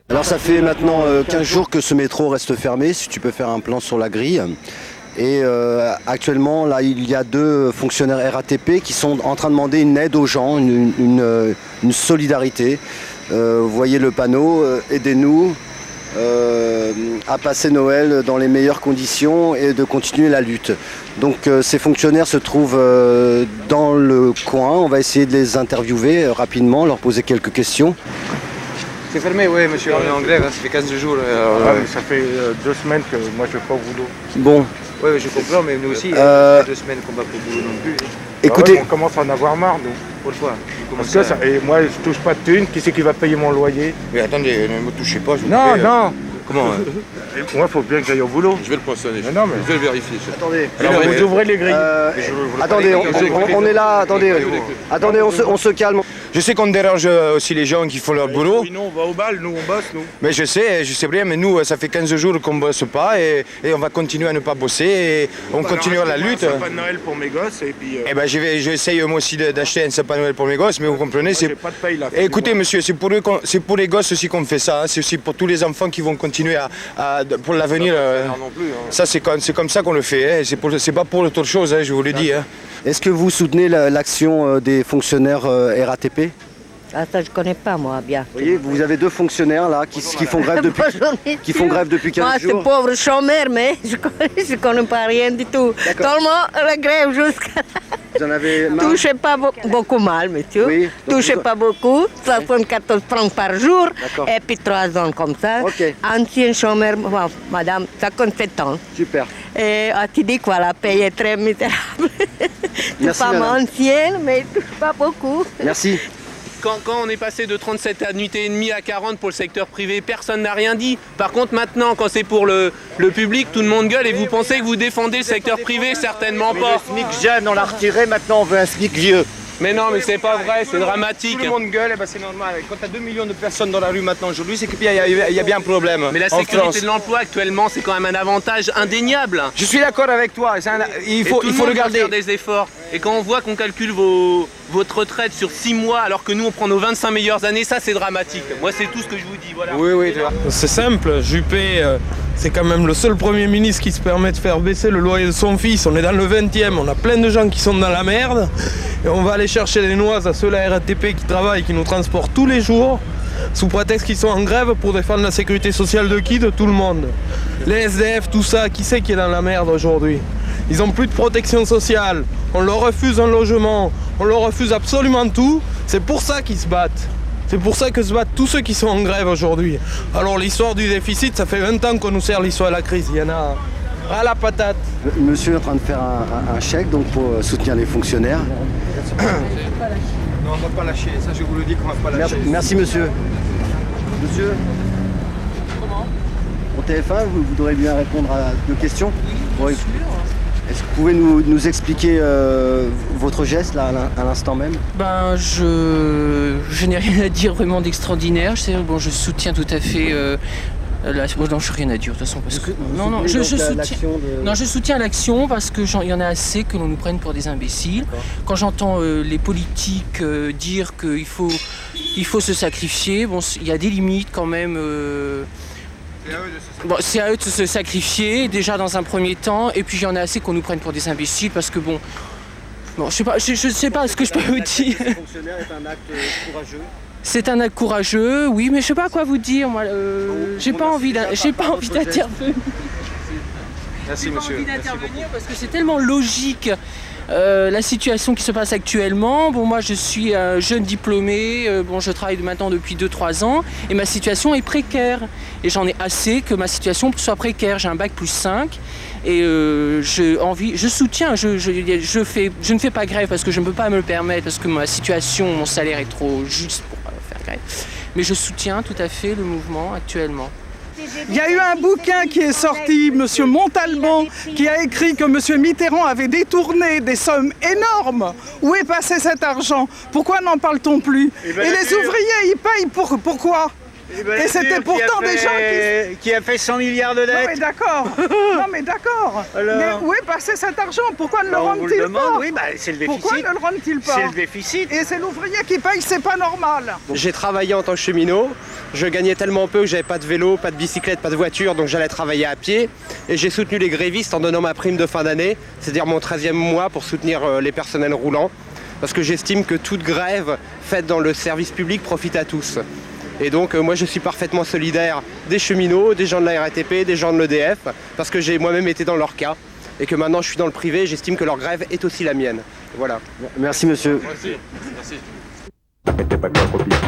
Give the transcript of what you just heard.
Alors ça fait maintenant 15 jours que ce métro reste fermé, si tu peux faire un plan sur la grille. Et actuellement, là, il y a 2 fonctionnaires RATP qui sont en train de demander une aide aux gens, une solidarité. Vous voyez le panneau, aidez-nous à passer Noël dans les meilleures conditions et de continuer la lutte. Donc ces fonctionnaires se trouvent dans le coin. On va essayer de les interviewer rapidement, leur poser quelques questions. C'est fermé, oui, monsieur, on est en grève, ça fait 15 jours. Mais ça fait 2 semaines que moi je ne vais pas au boulot. Bon. Oui, je comprends, mais nous aussi, ça fait 2 semaines qu'on va pas au boulot non plus. Écoutez, On commence à en avoir marre, nous. Pourquoi? Parce que et moi, je touche pas de thunes, qui c'est qui va payer mon loyer? Mais attendez, ne me touchez pas, je vous Non, prie. non. Comment Et moi, il faut bien que j'aille au boulot. Je vais le poinçonner. Mais non, mais... Je vais le vérifier. attendez. Alors, vous ouvrez les grilles. Attendez, on est là, attendez, on se calme. Je sais qu'on dérange aussi les gens qui font leur boulot. Oui, nous, on va au bal, nous, on bosse, nous. Mais je sais bien, mais nous, ça fait 15 jours qu'on ne bosse pas et on va continuer à ne pas bosser et on continuera la lutte. Un sapin de Noël pour mes gosses et puis... Eh ben, j'essaye moi aussi d'acheter un sapin de Noël pour mes gosses, mais vous comprenez, j'ai pas de paye, là. Écoutez, monsieur, c'est pour les gosses aussi qu'on fait ça, hein. C'est aussi pour tous les enfants qui vont continuer pour l'avenir. Ça, c'est comme ça qu'on le fait, hein. C'est pas pour autre chose, hein, je vous le dis. Hein. Est-ce que vous soutenez l'action des fonctionnaires RATP? Ah, ça, je connais pas, moi, bien. Vous voyez, vous avez 2 fonctionnaires là qui font grève depuis 15 moi, jours. c'est pauvre chômeur, mais je connais pas rien du tout. Tellement la grève jusqu'à... Vous en avez marre? Touchez pas beaucoup mal, monsieur. Oui, Touchez pas beaucoup. 74 francs par jour. D'accord. Et puis 3 ans comme ça. Ok. Ancien chômeur, madame, 57 ans. Super. Et tu dis quoi, la paye est très misérable. Merci, Femme madame. ancienne, mais touche pas beaucoup. Merci. Quand on est passé de 37 annuités et demie à 40 pour le secteur privé, personne n'a rien dit. Par contre, maintenant, quand c'est pour le public, tout le monde gueule et vous pensez que vous défendez le secteur privé? Certainement pas. Le SMIC jeune, on l'a retiré, maintenant on veut un SMIC vieux. Mais non, mais c'est pas vrai, c'est dramatique. Tout le monde gueule, c'est normal. Quand tu as 2 millions de personnes dans la rue maintenant aujourd'hui, c'est qu'il y a bien un problème. Mais la en sécurité France. de l'emploi actuellement, c'est quand même un avantage indéniable. Je suis d'accord avec toi, il faut regarder. Faire des efforts. Et quand on voit qu'on calcule votre retraite sur 6 mois alors que nous on prend nos 25 meilleures années, ça c'est dramatique. Moi c'est tout ce que je vous dis, voilà. Oui, tu vois. C'est simple, Juppé, c'est quand même le seul Premier ministre qui se permet de faire baisser le loyer de son fils. On est dans le 20e, on a plein de gens qui sont dans la merde. Et on va aller chercher les noises à ceux-là RATP qui travaillent, qui nous transportent tous les jours, sous prétexte qu'ils sont en grève pour défendre la sécurité sociale de qui? De tout le monde. Les SDF, tout ça, qui c'est qui est dans la merde aujourd'hui? Ils n'ont plus de protection sociale, on leur refuse un logement, on leur refuse absolument tout. C'est pour ça qu'ils se battent. C'est pour ça que se battent tous ceux qui sont en grève aujourd'hui. Alors l'histoire du déficit, ça fait 20 ans qu'on nous sert l'histoire de la crise. Il y en a à la patate. Monsieur est en train de faire un chèque donc pour soutenir les fonctionnaires. Non, on va pas lâcher, ça je vous le dis qu'on va pas lâcher. Merci monsieur. Monsieur, au TF1, vous voudrez bien répondre à 2 questions? Oui. Est-ce que vous pouvez nous expliquer votre geste là à l'instant même? Ben, je n'ai rien à dire vraiment d'extraordinaire. Bon, je soutiens tout à fait. Non, je n'ai rien à dire de toute façon parce que je soutiens l'action parce que il y en a assez que l'on nous prenne pour des imbéciles. Quand j'entends les politiques dire qu'il faut se sacrifier, bon, il y a des limites quand même. Bon, c'est à eux de se sacrifier déjà dans un premier temps, et puis il y en a assez qu'on nous prenne pour des imbéciles parce que bon, je sais pas ce que je peux vous dire. Fonctionnaire est un acte courageux. C'est un acte courageux, oui, mais je sais pas quoi vous dire. Moi, j'ai pas envie d'intervenir. Merci monsieur. J'ai pas envie d'intervenir parce que c'est tellement logique. La situation qui se passe actuellement, bon, moi je suis un jeune diplômé, je travaille maintenant depuis 2-3 ans et ma situation est précaire et j'en ai assez que ma situation soit précaire. J'ai un bac +5 et je soutiens, je ne fais pas grève parce que je ne peux pas me le permettre parce que ma situation, mon salaire est trop juste pour faire grève, mais je soutiens tout à fait le mouvement actuellement. Il y a eu un bouquin qui est sorti, M. Montalban, qui a écrit que M. Mitterrand avait détourné des sommes énormes. Où est passé cet argent? Pourquoi n'en parle-t-on plus? Et les ouvriers, ils payent pourquoi? Et c'était pourtant des gens qui a fait 100 milliards de Non dettes. mais d'accord. Non mais d'accord. Alors Mais où est passé cet argent? Pourquoi ne le On vous le rendent-ils demande, pas? oui, c'est le déficit. Pourquoi ne le rendent-ils pas? C'est le déficit. Et c'est l'ouvrier qui paye, c'est pas normal. J'ai travaillé en tant que cheminot, je gagnais tellement peu que j'avais pas de vélo, pas de bicyclette, pas de voiture, donc j'allais travailler à pied. Et j'ai soutenu les grévistes en donnant ma prime de fin d'année, c'est-à-dire mon 13e mois pour soutenir les personnels roulants. Parce que j'estime que toute grève faite dans le service public profite à tous. Et donc moi je suis parfaitement solidaire des cheminots, des gens de la RATP, des gens de l'EDF, parce que j'ai moi-même été dans leur cas. Et que maintenant je suis dans le privé, j'estime que leur grève est aussi la mienne. Voilà. Merci monsieur. Merci. Merci. La gente pa' copia.